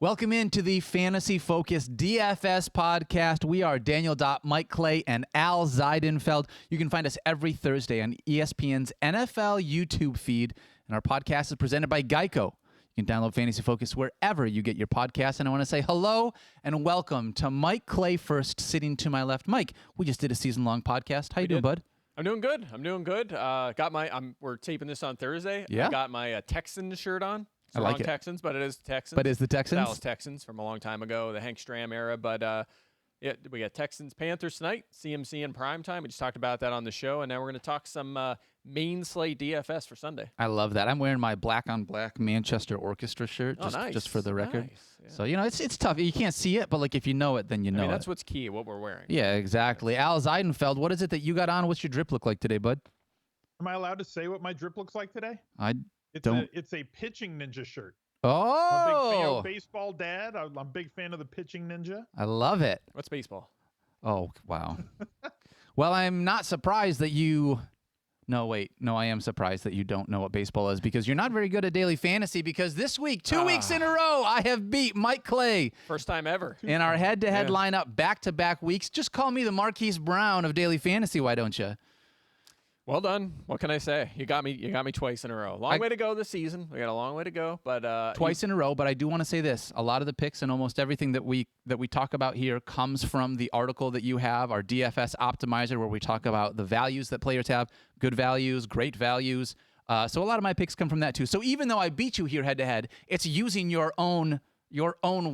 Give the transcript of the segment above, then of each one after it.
Welcome into the fantasy-focused DFS podcast. We are Daniel Dopp, Mike Clay, and Al Zeidenfeld. You can find us every Thursday on ESPN's NFL YouTube feed, and our podcast is presented by Geico. You can download Fantasy Focus wherever you get your podcasts, and I want to say hello and welcome to Mike Clay first, sitting to my left. Mike, we just did a season-long podcast. How you doing, bud? I'm doing good. We're taping this on Thursday. Yeah. I got my Texans shirt on. It's I like it. Texans, but it is Texans. But is the Texans? Dallas Texans from a long time ago, the Hank Stram era. But yeah, we got Texans Panthers tonight, CMC in prime time. We just talked about that on the show, and now we're going to talk some main slate DFS for Sunday. I love that. I'm wearing my black-on-black Manchester Orchestra shirt, just for the record. Nice. Yeah. So, it's tough. You can't see it, but like if you know it, then you know that's it. what's key, what we're wearing. Yeah, exactly. Al Zeidenfeld, what is it that you got on? What's your drip look like today, bud? Am I allowed to say what my drip looks like today? It's a pitching ninja shirt. Oh, I'm a big fan of baseball dad. I'm a big fan of the pitching ninja. I love it. What's baseball? Oh, wow. Well, I'm not surprised that you... No, wait. No, I am surprised that you don't know what baseball is because you're not very good at daily fantasy because this week, 2 weeks in a row, I have beat Mike Clay. First time ever. In our head-to-head lineup, back-to-back weeks. Just call me the Marquis Brown of daily fantasy, why don't you? Well done. What can I say? You got me twice in a row. Long way to go this season. We got a long way to go, but twice in a row. But I do want to say this: a lot of the picks and almost everything that we talk about here comes from the article that you have, our DFS optimizer, where we talk about the values that players have, good values, great values. So a lot of my picks come from that too. So even though I beat you here head to head, it's using your own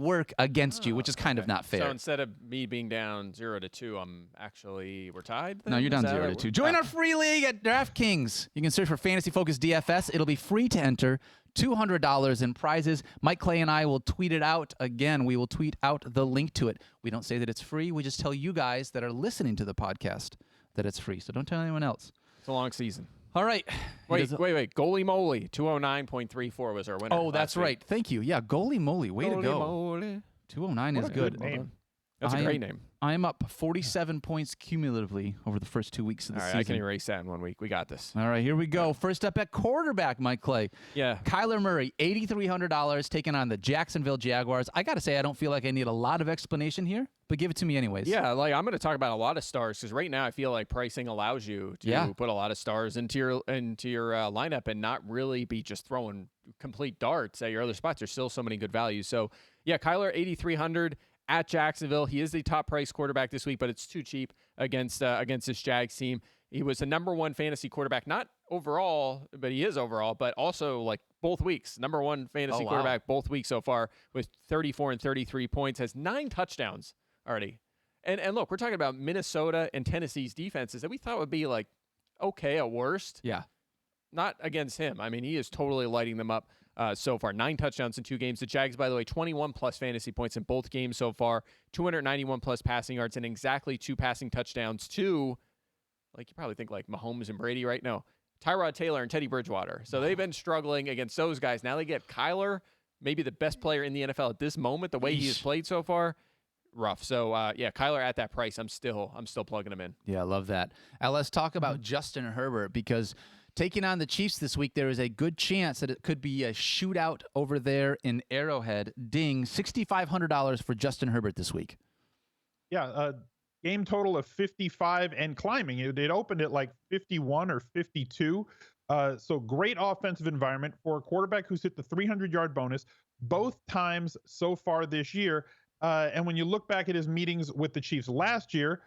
work against you, which is kind of not fair. So instead of me being down 0-2, we're tied then? No, you're down 0-2. Join our free league at DraftKings. You can search for Fantasy Focus DFS. It'll be free to enter. $200 in prizes. Mike Clay and I will tweet it out. Again, we will tweet out the link to it. We don't say that it's free. We just tell you guys that are listening to the podcast that it's free. So don't tell anyone else. It's a long season. All right. Wait. Goalie moly. 209.34 was our winner. Oh, that's right. Thank you. Yeah, goalie moly. Way to go. Moly. 209 is good. Name. That's a great name. I am up 47 points cumulatively over the first 2 weeks of the season. I can erase that in 1 week. We got this. All right, here we go. First up at quarterback, Mike Clay. Yeah. Kyler Murray, $8,300, taking on the Jacksonville Jaguars. I got to say, I don't feel like I need a lot of explanation here, but give it to me anyways. Yeah, I'm going to talk about a lot of stars because right now I feel like pricing allows you to put a lot of stars into your lineup and not really be just throwing complete darts at your other spots. There's still so many good values. So, yeah, Kyler, $8,300. At Jacksonville, he is the top price quarterback this week, but it's too cheap against this Jags team. He was the number one fantasy quarterback, not overall, but he is overall, but also like both weeks. Number one fantasy quarterback both weeks so far with 34 and 33 points, has 9 touchdowns already. And look, we're talking about Minnesota and Tennessee's defenses that we thought would be like okay at worst. Yeah. Not against him. I mean, he is totally lighting them up. So far, 9 touchdowns in 2 games. The Jags, by the way, 21-plus fantasy points in both games so far, 291-plus passing yards, and exactly 2 passing touchdowns to, like you probably think like Mahomes and Brady right now, Tyrod Taylor and Teddy Bridgewater. So they've been struggling against those guys. Now they get Kyler, maybe the best player in the NFL at this moment, the way he has played so far. Rough. So, Kyler at that price, I'm still plugging him in. Yeah, I love that. Let's talk about Justin Herbert because taking on the Chiefs this week, there is a good chance that it could be a shootout over there in Arrowhead. Ding, $6,500 for Justin Herbert this week. Yeah, game total of 55 and climbing. It opened at like 51 or 52. So great offensive environment for a quarterback who's hit the 300-yard bonus both times so far this year. And when you look back at his meetings with the Chiefs last year,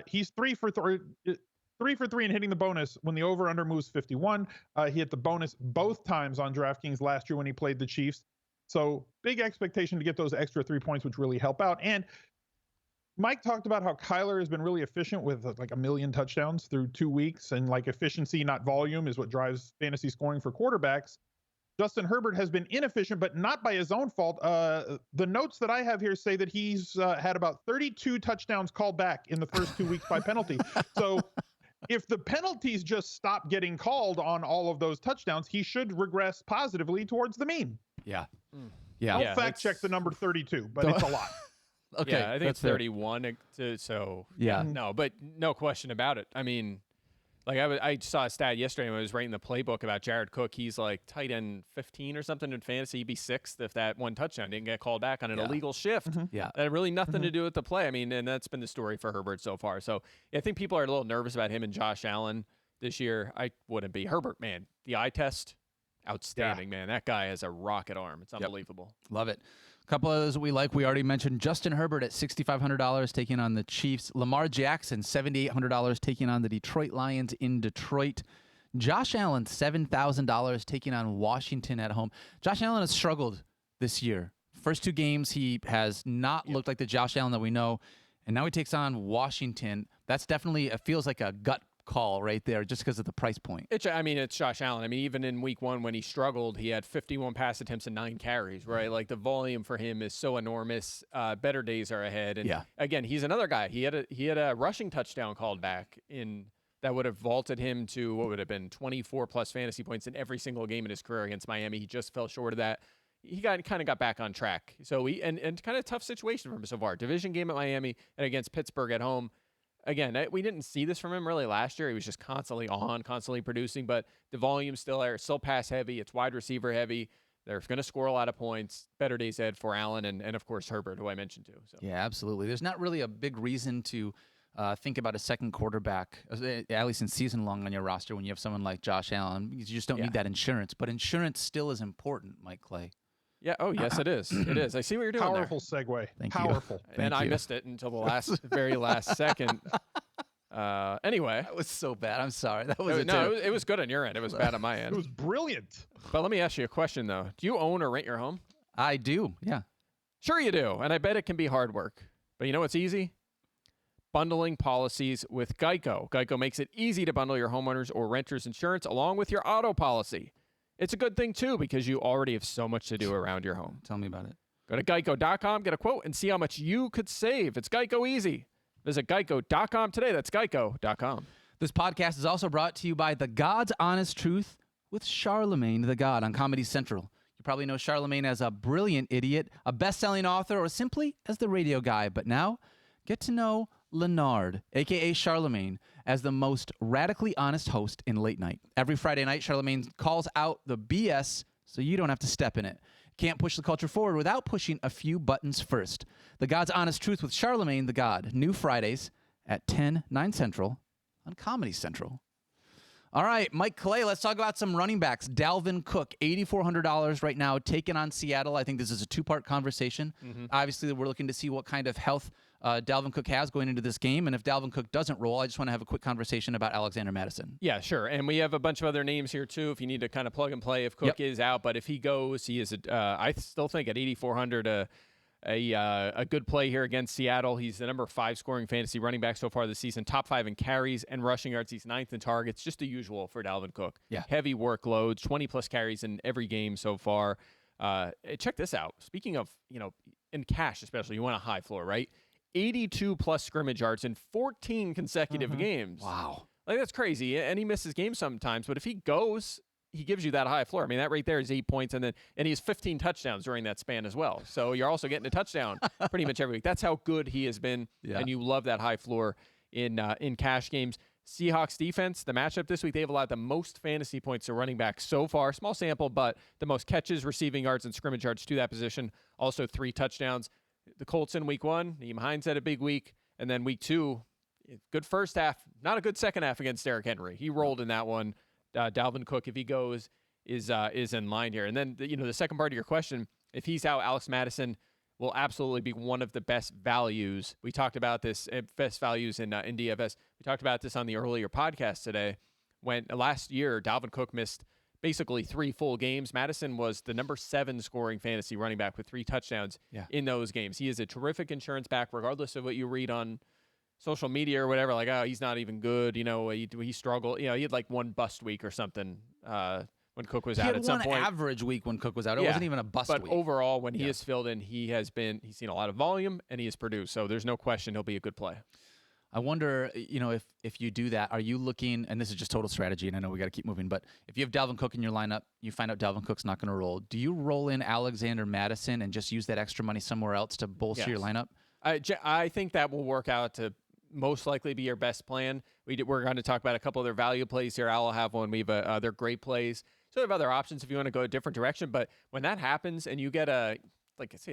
he's 3 for 3 in hitting the bonus when the over-under moves 51. He hit the bonus both times on DraftKings last year when he played the Chiefs. So big expectation to get those extra 3 points, which really help out. And Mike talked about how Kyler has been really efficient with like 1 million touchdowns through 2 weeks, and like efficiency, not volume, is what drives fantasy scoring for quarterbacks. Justin Herbert has been inefficient, but not by his own fault. The notes that I have here say that he's had about 32 touchdowns called back in the first 2 weeks by penalty. So if the penalties just stop getting called on all of those touchdowns, he should regress positively towards the mean. Yeah. Yeah. Yeah. Don't fact check the number 32, but it's a lot. Okay. Yeah, I think it's 31. So yeah. No, but no question about it. I mean, Like I saw a stat yesterday when I was writing the playbook about Jared Cook. He's like tight end 15 or something in fantasy. He'd be 6th if that one touchdown didn't get called back on an illegal shift. Yeah. That had really nothing to do with the play. I mean, and that's been the story for Herbert so far. So I think people are a little nervous about him and Josh Allen this year. I wouldn't be. Herbert, man, the eye test, outstanding, man. That guy has a rocket arm. It's unbelievable. Love it. A couple of those we like. We already mentioned Justin Herbert at $6,500 taking on the Chiefs. Lamar Jackson, $7,800 taking on the Detroit Lions in Detroit. Josh Allen, $7,000 taking on Washington at home. Josh Allen has struggled this year. First 2 games, he has not looked like the Josh Allen that we know. And now he takes on Washington. That's definitely, it feels like a gut call right there just because of the price point. It's Josh Allen. I mean, even in week 1 when he struggled, he had 51 pass attempts and 9 carries, right? Like the volume for him is so enormous. Better days are ahead. And again, he's another guy. He had a rushing touchdown called back in that would have vaulted him to what would have been 24 plus fantasy points in every single game in his career against Miami. He just fell short of that. He kind of got back on track. So and kind of tough situation for him so far. Division game at Miami and against Pittsburgh at home. Again, we didn't see this from him really last year. He was just constantly producing, but the volume's still there. It's still pass heavy. It's wide receiver heavy. They're going to score a lot of points. Better days ahead for Allen and of course, Herbert, who I mentioned too. So. Yeah, absolutely. There's not really a big reason to think about a second quarterback, at least in season long on your roster when you have someone like Josh Allen. You just don't need that insurance. But insurance still is important, Mike Clay. Yeah. Oh, yes, it is. It is. I see what you're doing Powerful there. segue. Thank Powerful. you. And I missed it until the very last second. Anyway. That was so bad. I'm sorry. That was it was good on your end. It was bad on my end. It was brilliant. But let me ask you a question, though. Do you own or rent your home? I do. Yeah. Sure you do. And I bet it can be hard work. But you know what's easy? Bundling policies with Geico. Geico makes it easy to bundle your homeowners or renters insurance along with your auto policy. It's a good thing, too, because you already have so much to do around your home. Tell me about it. Go to geico.com, get a quote, and see how much you could save. It's Geico easy. Visit geico.com today. That's geico.com. This podcast is also brought to you by The God's Honest Truth with Charlemagne the God on Comedy Central. You probably know Charlemagne as a brilliant idiot, a best-selling author, or simply as the radio guy. But now, get to know Leonard, a.k.a. Charlemagne, as the most radically honest host in late night. Every Friday night, Charlemagne calls out the BS so you don't have to step in it. Can't push the culture forward without pushing a few buttons first. The God's Honest Truth with Charlemagne the God. New Fridays at 9 Central on Comedy Central. All right, Mike Clay, let's talk about some running backs. Dalvin Cook, $8,400 right now, taking on Seattle. I think this is a 2-part conversation. Obviously, we're looking to see what kind of health Dalvin Cook has going into this game. And if Dalvin Cook doesn't roll, I just want to have a quick conversation about Alexander Mattison. Yeah, sure. And we have a bunch of other names here, too, if you need to kind of plug and play. If Cook is out, but if he goes, he is, I still think at 8,400, a good play here against Seattle. He's the number 5 scoring fantasy running back so far this season. Top 5 in carries and rushing yards. He's 9th in targets. Just the usual for Dalvin Cook. Yeah. Heavy workloads, 20-plus carries in every game so far. Check this out. Speaking of, in cash especially, you want a high floor, right? 82-plus scrimmage yards in 14 consecutive games. Wow. Like, that's crazy. And he misses games sometimes. But if he goes, he gives you that high floor. I mean, that right there is 8 points. And he has 15 touchdowns during that span as well. So you're also getting a touchdown pretty much every week. That's how good he has been. Yeah. And you love that high floor in cash games. Seahawks defense, the matchup this week, they've allowed the most fantasy points to running back so far. Small sample, but the most catches, receiving yards, and scrimmage yards to that position. Also 3 touchdowns. The Colts in week 1, Nyheim Hines had a big week. And then week 2, good first half, not a good second half against Derrick Henry. He rolled in that one. Dalvin Cook, if he goes, is in line here. And then, the second part of your question, if he's out, Alex Mattison will absolutely be one of the best values. We talked about this, best values in DFS. We talked about this on the earlier podcast today. When last year, Dalvin Cook missed basically 3 full games. Mattison was the number 7 scoring fantasy running back with 3 touchdowns in those games. He is a terrific insurance back, regardless of what you read on social media or whatever. Like, oh, he's not even good. He struggled. He had like 1 bust week or something when Cook was out at some point. He had 1 average week when Cook was out. It wasn't even a bust week. But overall, when he is filled in, he's seen a lot of volume and he has produced. So there's no question he'll be a good play. I wonder, if you do that, are you looking, and this is just total strategy, and I know we got to keep moving, but if you have Dalvin Cook in your lineup, you find out Dalvin Cook's not going to roll, do you roll in Alexander Mattison and just use that extra money somewhere else to bolster your lineup? I think that will work out to most likely be your best plan. We're going to talk about a couple of their value plays here. I'll have one. We have other great plays. So we have other options if you want to go a different direction. But when that happens and you get a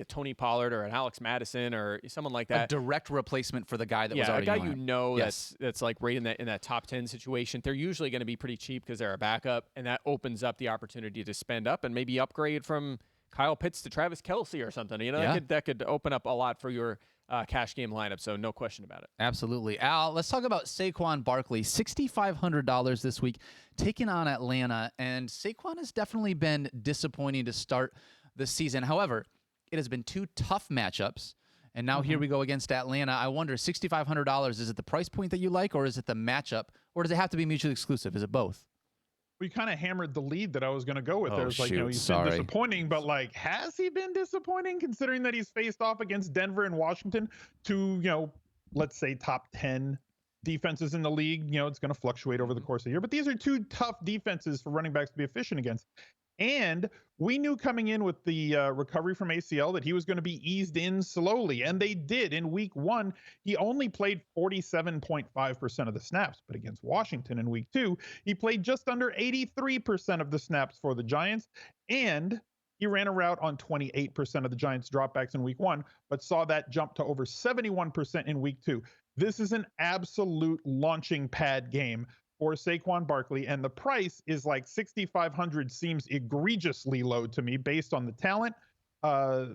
Tony Pollard or an Alex Madison or someone like that, a direct replacement for the guy that was already a guy on that's like right in that top 10 situation, they're usually going to be pretty cheap because they're a backup, and that opens up the opportunity to spend up and maybe upgrade from Kyle Pitts to Travis Kelce or something. That could open up a lot for your cash game lineup, so no question about it. Absolutely. Al, let's talk about Saquon Barkley. $6,500 this week, taking on Atlanta, and Saquon has definitely been disappointing to start the season. However, it has been two tough matchups, and now here we go against Atlanta. I wonder, $6,500, is it the price point that you like, or is it the matchup, or does it have to be mutually exclusive? Is it both? We kind of hammered the lead that I was going to go with. There's he's been disappointing, but has he been disappointing considering that he's faced off against Denver and Washington, two, let's say top 10 defenses in the league? It's going to fluctuate over the course of the year, but these are two tough defenses for running backs to be efficient against. And we knew coming in with the recovery from ACL that he was going to be eased in slowly, and they did. In week 1, he only played 47.5% of the snaps, but against Washington in week 2, he played just under 83% of the snaps for the Giants, and he ran a route on 28% of the Giants' dropbacks in week 1, but saw that jump to over 71% in week 2. This is an absolute launching pad game for Saquon Barkley, and the price is like $6,500 seems egregiously low to me based on the talent,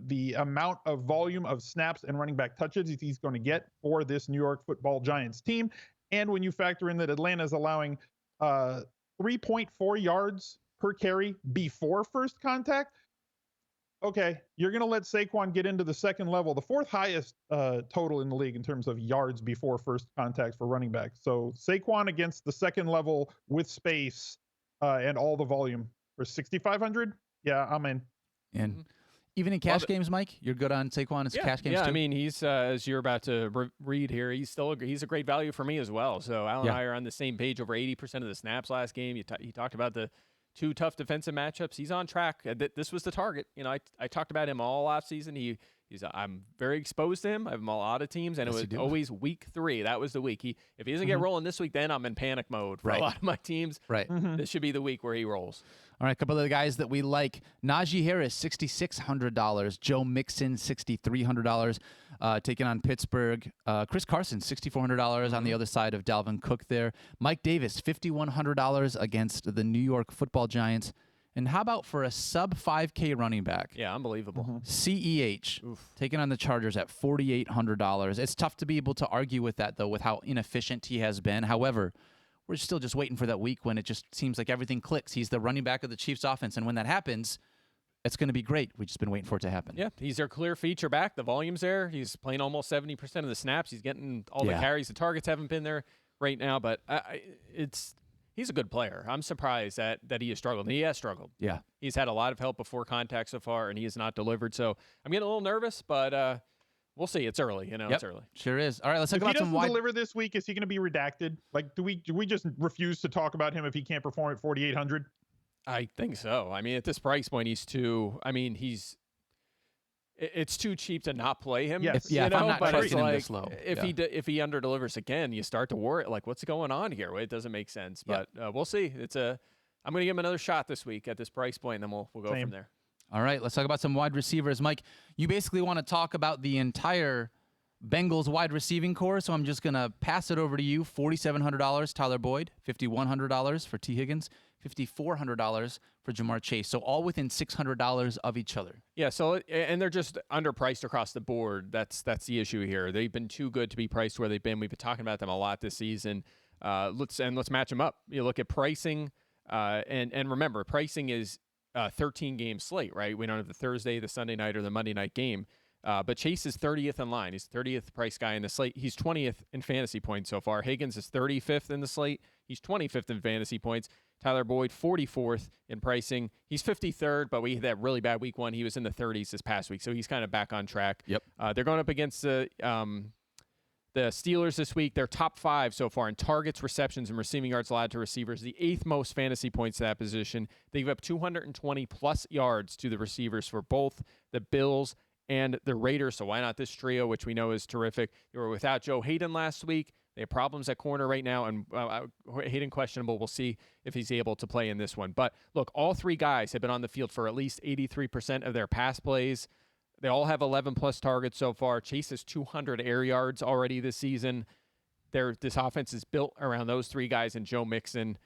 the amount of volume of snaps and running back touches he's going to get for this New York Football Giants team. And when you factor in that Atlanta is allowing 3.4 yards per carry before first contact, okay, you're going to let Saquon get into the second level, the fourth highest total in the league in terms of yards before first contact for running backs. So Saquon against the second level with space and all the volume for $6,500. Yeah, I'm in. And even in cash games, Mike, you're good on Saquon as cash games too? I mean, he's as you're about to read here, he's a great value for me as well. So Al and I are on the same page. Over 80% of the snaps last game. He talked about the two tough defensive matchups. He's on track. This was the target. I talked about him all offseason. I'm very exposed to him. I have him on a lot of teams, and it was always week 3. That was the week. If he doesn't get rolling this week, then I'm in panic mode for a lot of my teams. Right. This should be the week where he rolls. All right, a couple of the guys that we like. Najee Harris, $6,600. Joe Mixon, $6,300, taking on Pittsburgh. Chris Carson, $6,400 on the other side of Dalvin Cook there. Mike Davis, $5,100 against the New York Football Giants. And how about for a sub-5K running back? Yeah, unbelievable. CEH, taking on the Chargers at $4,800. It's tough to be able to argue with that, though, with how inefficient he has been. However, we're still just waiting for that week when it just seems like everything clicks. He's the running back of the Chiefs offense, and when that happens, it's going to be great. We've just been waiting for it to happen. Yeah, he's their clear feature back. The volume's there. He's playing almost 70% of the snaps. He's getting all the carries. The targets haven't been there right now, but he's a good player. I'm surprised that he has struggled. And he has struggled. Yeah. He's had a lot of help before contact so far, and he has not delivered. So I'm getting a little nervous, but we'll see. It's early, It's early. Sure is. All right, let's talk about some wide. If he doesn't deliver this week, is he going to be redacted? Like, do we just refuse to talk about him if he can't perform at 4,800? I think so. I mean, at this price point, it's too cheap to not play him. Yes. If I'm not trusting him this low. If he underdelivers again, you start to worry, like, what's going on here? It doesn't make sense. But we'll see. I'm going to give him another shot this week at this price point, and then we'll go from there. All right, let's talk about some wide receivers. Mike, you basically want to talk about the entire Bengals wide receiving core, so I'm just going to pass it over to you. $4,700, Tyler Boyd. $5,100 for T. Higgins. $5,400 for Jamar Chase. So all within $600 of each other. Yeah, so and they're just underpriced across the board. That's the issue here. They've been too good to be priced where they've been. We've been talking about them a lot this season. Let's match them up. You look at pricing, and remember, pricing is 13-game slate, right? We don't have the Thursday, the Sunday night, or the Monday night game. But Chase is 30th in line. He's 30th price guy in the slate. He's 20th in fantasy points so far. Higgins is 35th in the slate. He's 25th in fantasy points. Tyler Boyd, 44th in pricing. He's 53rd, but we had that really bad week 1. He was in the 30s this past week, so he's kind of back on track. Yep. They're going up against the Steelers this week. They're top 5 so far in targets, receptions, and receiving yards allowed to receivers, the 8th most fantasy points to that position. They give up 220-plus yards to the receivers for both the Bills and the Raiders. So why not this trio, which we know is terrific? They were without Joe Hayden last week. They have problems at corner right now, and Hayden questionable. We'll see if he's able to play in this one. But look, all three guys have been on the field for at least 83% of their pass plays. They all have 11-plus targets so far. Chase has 200 air yards already this season. This offense is built around those three guys and Joe Mixon.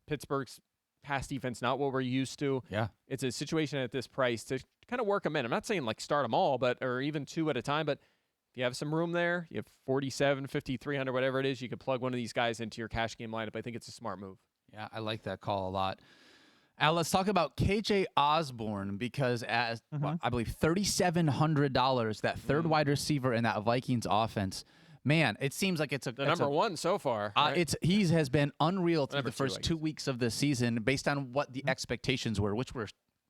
Pittsburgh's pass defense, not what we're used to. Yeah. It's a situation at this price to kind of work them in. I'm not saying like start them all, or even two at a time, but if you have some room there, you have 47, 50, 300, whatever it is, you could plug one of these guys into your cash game lineup. I think it's a smart move. Yeah, I like that call a lot. Al, let's talk about KJ Osborne because I believe $3,700, that third wide receiver in that Vikings offense. Man, it seems like it's the number one so far. Right? He has been unreal through the first 2 weeks of the season based on what the expectations were, which were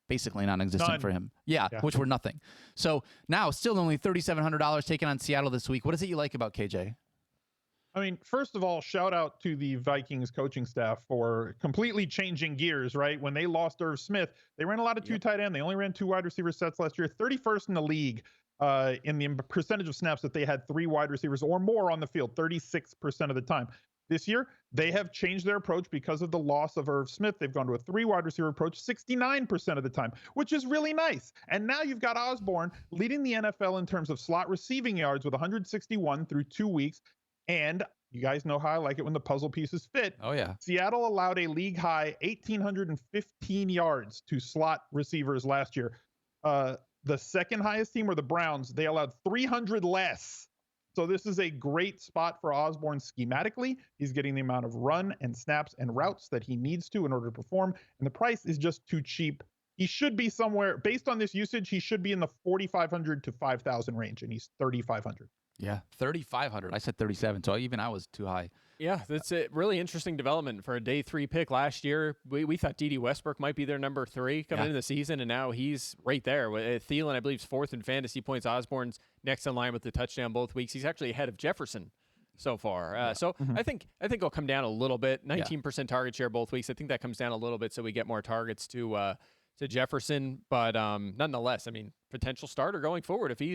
basically non-existent for him. Yeah, which were nothing. So now still only $3,700 taking on Seattle this week. What is it you like about KJ? I mean, first of all, shout out to the Vikings coaching staff for completely changing gears, right? When they lost Irv Smith, they ran a lot of two tight end. They only ran 2 wide receiver sets last year, 31st in the league in the percentage of snaps that they had 3 wide receivers or more on the field, 36% of the time. This year, they have changed their approach because of the loss of Irv Smith. They've gone to a 3 wide receiver approach 69% of the time, which is really nice. And now you've got Osborne leading the NFL in terms of slot receiving yards with 161 through 2 weeks. And you guys know how I like it when the puzzle pieces fit. Oh, yeah. Seattle allowed a league high 1,815 yards to slot receivers last year. The second highest team were the Browns. They allowed 300 less. So this is a great spot for Osborne schematically. He's getting the amount of run and snaps and routes that he needs to in order to perform. And the price is just too cheap. He should be somewhere, based on this usage, he should be in the 4,500 to 5,000 range, and he's 3,500. Yeah, 3,500. I said 37, so even I was too high. Yeah, that's a really interesting development for a day 3 pick last year. We thought Dede Westbrook might be their number 3 coming into the season, and now he's right there. Thielen, I believe, is 4th in fantasy points. Osborne's next in line with the touchdown both weeks. He's actually ahead of Jefferson so far. I think it'll come down a little bit. 19% target share both weeks. I think that comes down a little bit so we get more targets to Jefferson, but nonetheless, I mean, potential starter going forward. If he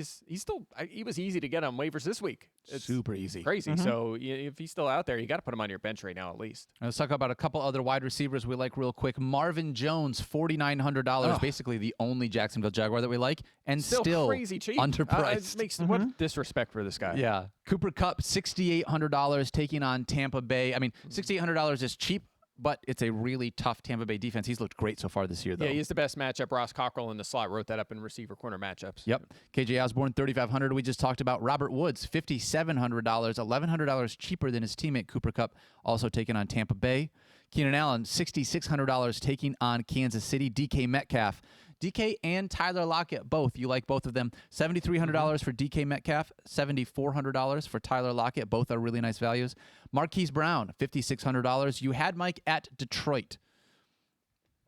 was easy to get on waivers this week. It's super easy, crazy. So if he's still out there, you got to put him on your bench right now at least. Let's talk about a couple other wide receivers we like real quick. Marvin Jones, $4,900, basically the only Jacksonville Jaguar that we like, and still crazy cheap, underpriced. It makes what disrespect for this guy. Yeah, Cooper Kupp, $6,800 taking on Tampa Bay. I mean, $6,800 is cheap, but it's a really tough Tampa Bay defense. He's looked great so far this year, though. Yeah, he's the best matchup. Ross Cockrell in the slot wrote that up in receiver corner matchups. Yep. KJ Osborne, $3,500. We just talked about Robert Woods, $5,700, $1,100 cheaper than his teammate Cooper Kupp, also taking on Tampa Bay. Keenan Allen, $6,600 taking on Kansas City. DK Metcalf. DK and Tyler Lockett, both. You like both of them. $7,300 for DK Metcalf, $7,400 for Tyler Lockett. Both are really nice values. Marquis Brown, $5,600. You had Mike at Detroit.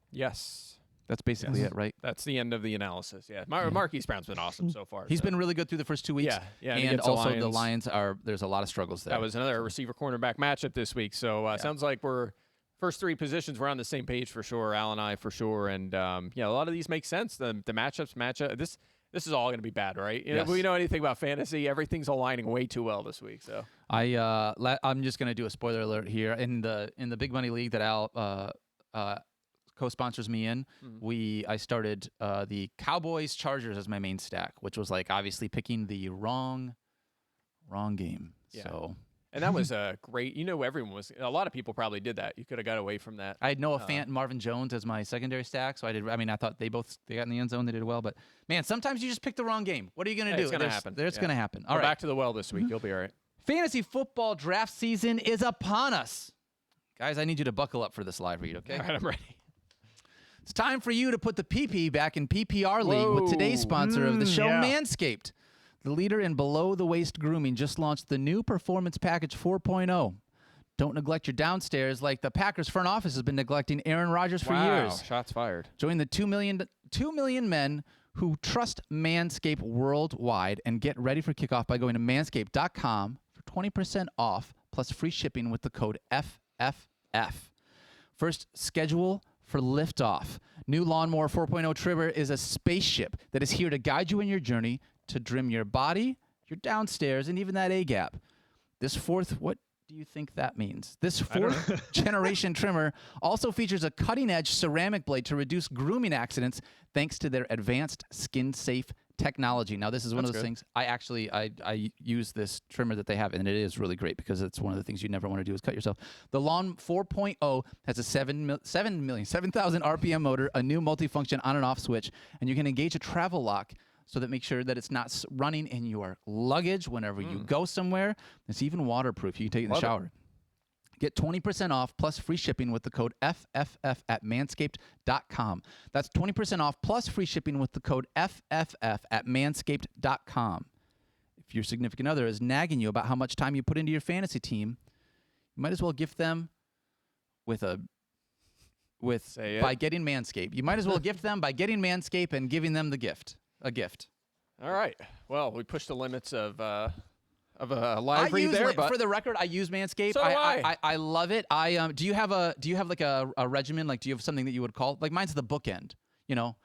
Yes. That's basically it, right? That's the end of the analysis. Yeah. Marquis Brown's been awesome so far. He's been really good through the first 2 weeks. Yeah. And also the Lions there's a lot of struggles there. That was another receiver cornerback matchup this week. So sounds like we're first 3 positions, we're on the same page for sure. Al and I for sure. And a lot of these make sense. The matchups match up. This is all going to be bad, right? If we know anything about fantasy, everything's aligning way too well this week. So I'm just going to do a spoiler alert here. In the Big Money League that Al co-sponsors me in, I started the Cowboys Chargers as my main stack, which was like obviously picking the wrong game. Yeah. So. And that was a great, a lot of people probably did that. You could have got away from that. I had Noah Fant and Marvin Jones as my secondary stack. So I thought they got in the end zone. They did well, but man, sometimes you just pick the wrong game. What are you going to do? It's going to happen. It's going to happen. All right. Back to the well this week. You'll be all right. Fantasy football draft season is upon us. Guys, I need you to buckle up for this live read, okay? All right, I'm ready. It's time for you to put the PP back in PPR League with today's sponsor of the show, Manscaped. The leader in below-the-waist grooming just launched the new Performance Package 4.0. Don't neglect your downstairs like the Packers front office has been neglecting Aaron Rodgers for years. Shots fired. Join the 2 million men who trust Manscaped worldwide and get ready for kickoff by going to manscaped.com for 20% off plus free shipping with the code FFF. First, schedule for liftoff. New Lawnmower 4.0 trimmer is a spaceship that is here to guide you in your journey to trim your body, your downstairs, and even that A-gap. This fourth, what do you think that means? This fourth generation trimmer also features a cutting-edge ceramic blade to reduce grooming accidents thanks to their advanced skin-safe technology. Now, this is one of those things. I use this trimmer that they have, and it is really great because it's one of the things you never want to do is cut yourself. The Lawn 4.0 has a 7,000 RPM motor, a new multifunction on and off switch, and you can engage a travel lock so that make sure that it's not running in your luggage whenever you go somewhere. It's even waterproof. You can take it in the shower. Get 20% off plus free shipping with the code FFF at manscaped.com. That's 20% off plus free shipping with the code FFF at manscaped.com. If your significant other is nagging you about how much time you put into your fantasy team, you might as well gift them by getting Manscaped. You might as well gift them by getting Manscaped and giving them a gift. All right. Well, we pushed the limits of a live read there, but for the record, I use Manscaped. So do I. I love it. Do you have like a regimen? Like, do you have something that you would call, like, mine's the bookend, you know?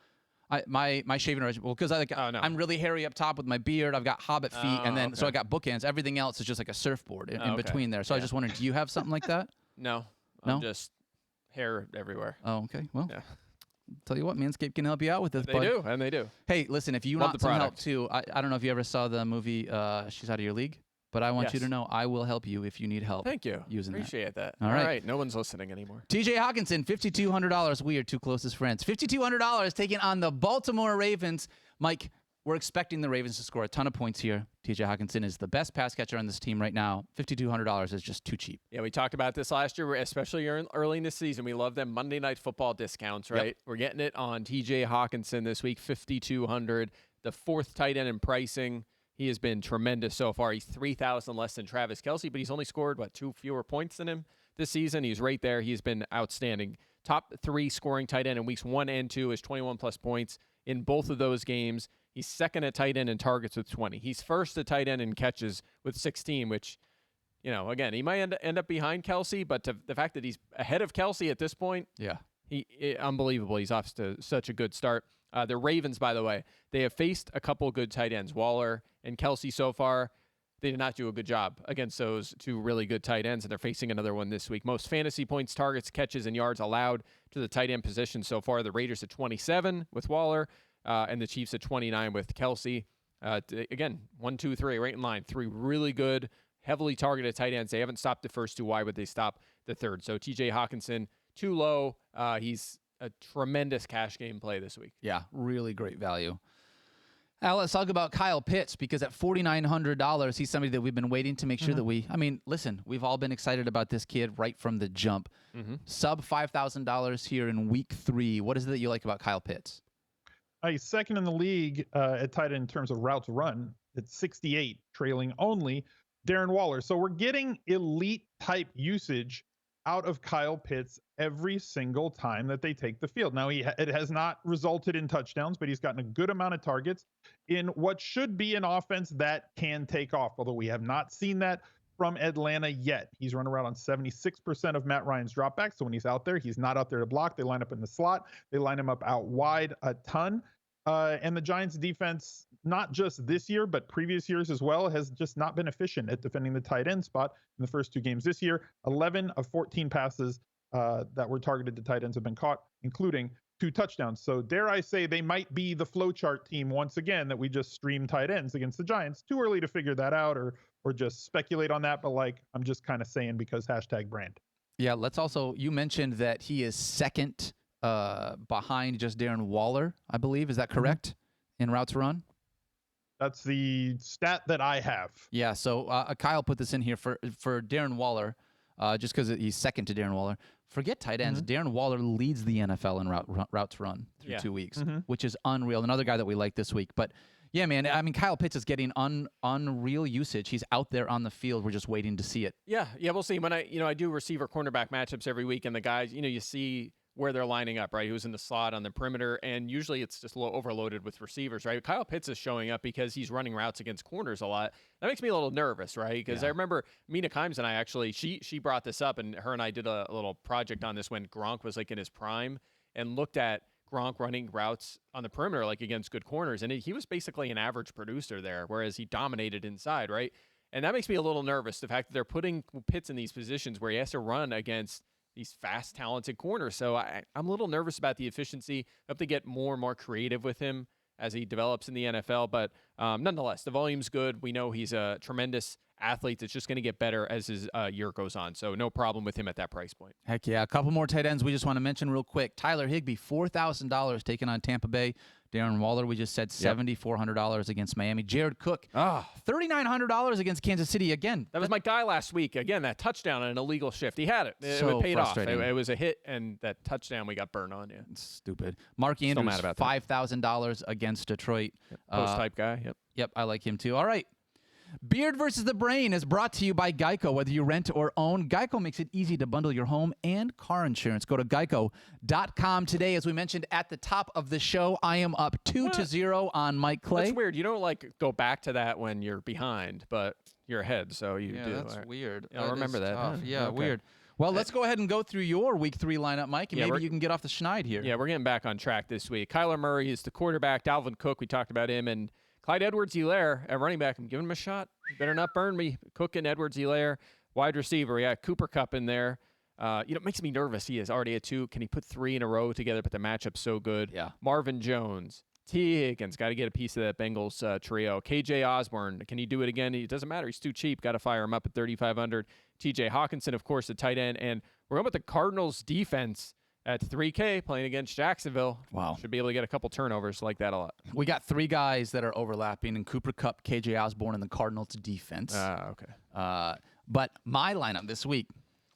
My shaving regimen, well, because I'm really hairy up top with my beard. I've got hobbit feet, and then so I got bookends. Everything else is just like a surfboard in between there. So I just wondered, do you have something like that? No, I'm just hair everywhere. Oh, okay. Well, tell you what, Manscaped can help you out with this. They do. Hey, listen, if you want some help too, I don't know if you ever saw the movie She's Out of Your League, but I want you to know I will help you if you need help. Thank you. Appreciate that. All right. No one's listening anymore. TJ Hawkinson, $5,200. We are two closest friends. $5,200 taking on the Baltimore Ravens. Mike, we're expecting the Ravens to score a ton of points here. TJ Hawkinson is the best pass catcher on this team right now. $5,200 is just too cheap. Yeah, we talked about this last year, especially early in the season. We love them Monday Night Football discounts, right? Yep. We're getting it on TJ Hawkinson this week, $5,200. The fourth tight end in pricing. He has been tremendous so far. He's 3,000 less than Travis Kelce, but he's only scored, 2 fewer points than him this season. He's right there. He's been outstanding. Top 3 scoring tight end in weeks 1 and 2 is 21-plus points in both of those games. He's second at tight end in targets with 20. He's first at tight end in catches with 16, which, again, he might end up behind Kelce, but the fact that he's ahead of Kelce at this point, unbelievable. He's off to such a good start. The Ravens, by the way, they have faced a couple good tight ends, Waller and Kelce so far. They did not do a good job against those 2 really good tight ends, and they're facing another one this week. Most fantasy points, targets, catches, and yards allowed to the tight end position so far. The Raiders at 27 with Waller, and the Chiefs at 29 with Kelce. Again, 1, 2, 3, right in line. 3 really good, heavily targeted tight ends. They haven't stopped the first 2. Why would they stop the third? So TJ Hawkinson, too low. He's a tremendous cash game play this week. Yeah, really great value. Now let's talk about Kyle Pitts, because at $4,900, he's somebody that we've been waiting to make sure that listen, we've all been excited about this kid right from the jump. Sub $5,000 here in week 3. What is it that you like about Kyle Pitts? He's second in the league at tight end in terms of routes run at 68, trailing only Darren Waller. So we're getting elite type usage out of Kyle Pitts every single time that they take the field. Now, it has not resulted in touchdowns, but he's gotten a good amount of targets in what should be an offense that can take off, although we have not seen that from Atlanta yet. He's run around on 76% of Matt Ryan's dropbacks, so when he's out there, he's not out there to block. They line up in the slot. They line him up out wide a ton. And the Giants defense, not just this year, but previous years as well, has just not been efficient at defending the tight end spot in the first 2 games this year. 11 of 14 passes that were targeted to tight ends have been caught, including 2 touchdowns. So dare I say they might be the flowchart team once again that we just stream tight ends against the Giants. Too early to figure that out or just speculate on that, but I'm just kind of saying because #brand. Yeah, let's also, you mentioned that he is second behind just Darren Waller, I believe. Is that correct? In routes run? That's the stat that I have. Yeah, so Kyle put this in here for Darren Waller, just because he's second to Darren Waller. Forget tight ends. Darren Waller leads the NFL in routes run through 2 weeks, which is unreal. Another guy that we like this week. But, yeah, man, I mean, Kyle Pitts is getting unreal usage. He's out there on the field. We're just waiting to see it. Yeah, we'll see. When I do receiver cornerback matchups every week, and the guys, you see where they're lining up, right? Who's in the slot on the perimeter, and usually it's just overloaded with receivers, right? Kyle Pitts is showing up because he's running routes against corners a lot. That makes me a little nervous, right? Because I remember Mina Kimes and I actually, she brought this up, and her and I did a little project on this when Gronk was in his prime, and looked at Gronk running routes on the perimeter, like against good corners, and he was basically an average producer there, whereas he dominated inside, right? And that makes me a little nervous, the fact that they're putting Pitts in these positions where he has to run against these fast, talented corners. So I'm a little nervous about the efficiency. I hope they get more and more creative with him as he develops in the NFL. But nonetheless, the volume's good. We know he's a tremendous athlete that's just going to get better as his year goes on. So no problem with him at that price point. Heck yeah. A couple more tight ends we just want to mention real quick. Tyler Higby, $4,000 taken on Tampa Bay. Darren Waller, we just said $7,400 against Miami. Jared Cook, $3,900 against Kansas City. Again, that was my guy last week. Again, that touchdown on an illegal shift. He had it. So it paid off. frustrating. It was a hit, and that touchdown we got burned on. Yeah, it's stupid. Mark Andrews, $5,000 against Detroit. Post-type guy. Yep, I like him too. All right. Beard versus the Brain is brought to you by Geico. Whether you rent or own, Geico makes it easy to bundle your home and car insurance. Go to geico.com today. As we mentioned at the top of the show, I am up 2-0 on Mike Clay. That's weird. You don't go back to that when you're behind, but you're ahead, so you do. That's weird. I'll remember that. Huh? Yeah, okay. Weird. Well, let's go ahead and go through your Week 3 lineup, Mike, and maybe you can get off the schneid here. Yeah, we're getting back on track this week. Kyler Murray is the quarterback. Dalvin Cook, we talked about him, and Clyde Edwards-Helaire at running back. I'm giving him a shot. You better not burn me. Cook and Edwards-Helaire. Wide receiver, Cooper Kupp in there. It makes me nervous. He is already at 2. Can he put 3 in a row together? But the matchup's so good. Yeah. Marvin Jones. T. Higgins. Got to get a piece of that Bengals trio. KJ Osborne. Can he do it again? It doesn't matter. He's too cheap. Got to fire him up at 3,500. TJ Hawkinson, of course, the tight end. And we're going with the Cardinals defense at 3K playing against Jacksonville. Wow. Should be able to get a couple turnovers. Like that a lot. We got 3 guys that are overlapping in Cooper Kupp, KJ Osborne, and the Cardinals defense. Okay. But my lineup this week,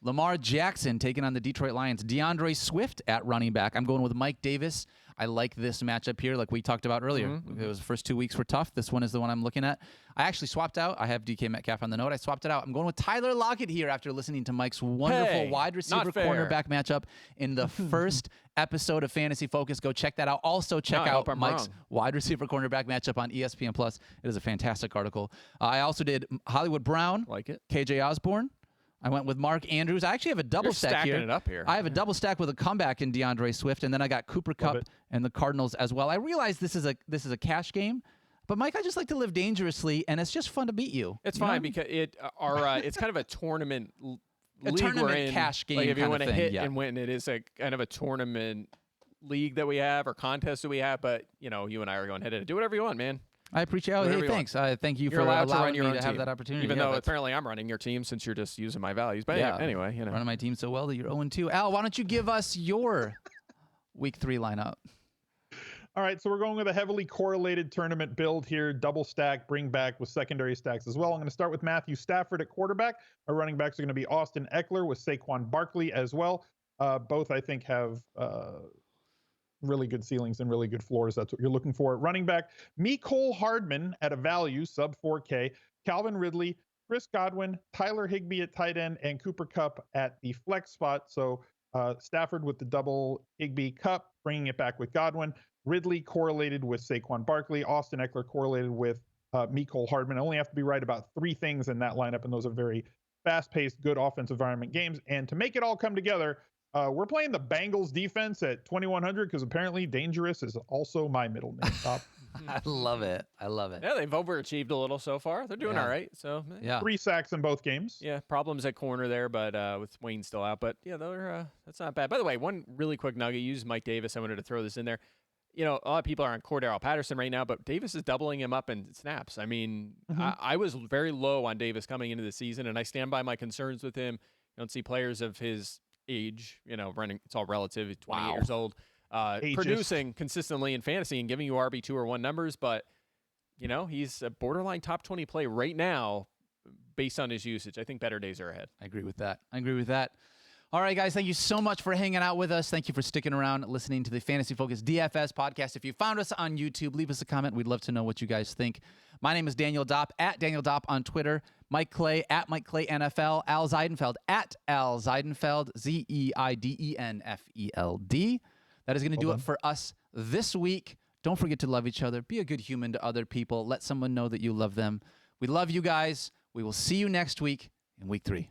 Lamar Jackson taking on the Detroit Lions. DeAndre Swift at running back. I'm going with Mike Davis. I like this matchup here like we talked about earlier. Mm-hmm. It was the first 2 weeks were tough. This one is the one I'm looking at. I actually swapped out. I have DK Metcalf on the note. I swapped it out. I'm going with Tyler Lockett here after listening to Mike's wonderful wide receiver cornerback matchup in the first episode of Fantasy Focus. Go check that out. Also check out Mike's wide receiver cornerback matchup on ESPN Plus. It is a fantastic article. I also did Hollywood Brown, like it. KJ Osborne. I went with Mark Andrews. I actually have a double stack here. It up here. I have a double stack with a comeback in DeAndre Swift, and then I got Cooper Kupp and the Cardinals as well. I realize this is a cash game, but Mike, I just like to live dangerously, and it's just fun to beat you. It's fine because it's kind of a tournament league tournament we're in. Cash game. Like if you want to hit and win, it is a kind of a tournament league that we have or contest that we have. But you and I are going head to head. Do whatever you want, man. I appreciate it. Hey, thanks. Thank you for allowing me to have that opportunity. Even though apparently I'm running your team since you're just using my values. But anyway, running my team so well that you're 0-2. Al, why don't you give us your Week 3 lineup? All right, so we're going with a heavily correlated tournament build here, double stack, bring back with secondary stacks as well. I'm going to start with Matthew Stafford at quarterback. Our running backs are going to be Austin Eckler with Saquon Barkley as well. Both, I think, have really good ceilings and really good floors. That's what you're looking for. Running back, Mecole Hardman at a value, sub 4K, Calvin Ridley, Chris Godwin, Tyler Higby at tight end, and Cooper Kupp at the flex spot. So Stafford with the double Higby Kupp, bringing it back with Godwin. Ridley correlated with Saquon Barkley. Austin Eckler correlated with Mecole Hardman. I only have to be right about 3 things in that lineup, and those are very fast-paced, good offensive environment games. And to make it all come together, we're playing the Bengals defense at 2,100 because apparently dangerous is also my middle name. Dopp. I love it. Yeah, they've overachieved a little so far. They're doing all right. So 3 sacks in both games. Yeah, problems at corner there, but with Wayne still out. But yeah, that's not bad. By the way, one really quick nugget. You used Mike Davis. I wanted to throw this in there. A lot of people are on Cordero Patterson right now, but Davis is doubling him up in snaps. I mean, I was very low on Davis coming into the season, and I stand by my concerns with him. You don't see players of his age, running. It's all relative. He's 20 years old, producing consistently in fantasy and giving you RB2 or 1 numbers. But, he's a borderline top 20 play right now based on his usage. I think better days are ahead. I agree with that. All right, guys, thank you so much for hanging out with us. Thank you for sticking around, listening to the Fantasy Focus DFS podcast. If you found us on YouTube, leave us a comment. We'd love to know what you guys think. My name is Daniel Dopp, at Daniel Dopp on Twitter. Mike Clay, at Mike Clay NFL. Al Zeidenfeld, at Al Zeidenfeld, Zeidenfeld. That is going to do it for us this week. Don't forget to love each other. Be a good human to other people. Let someone know that you love them. We love you guys. We will see you next week in Week 3.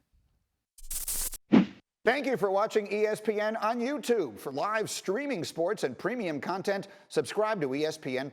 Thank you for watching ESPN on YouTube. For live streaming sports and premium content, subscribe to ESPN+.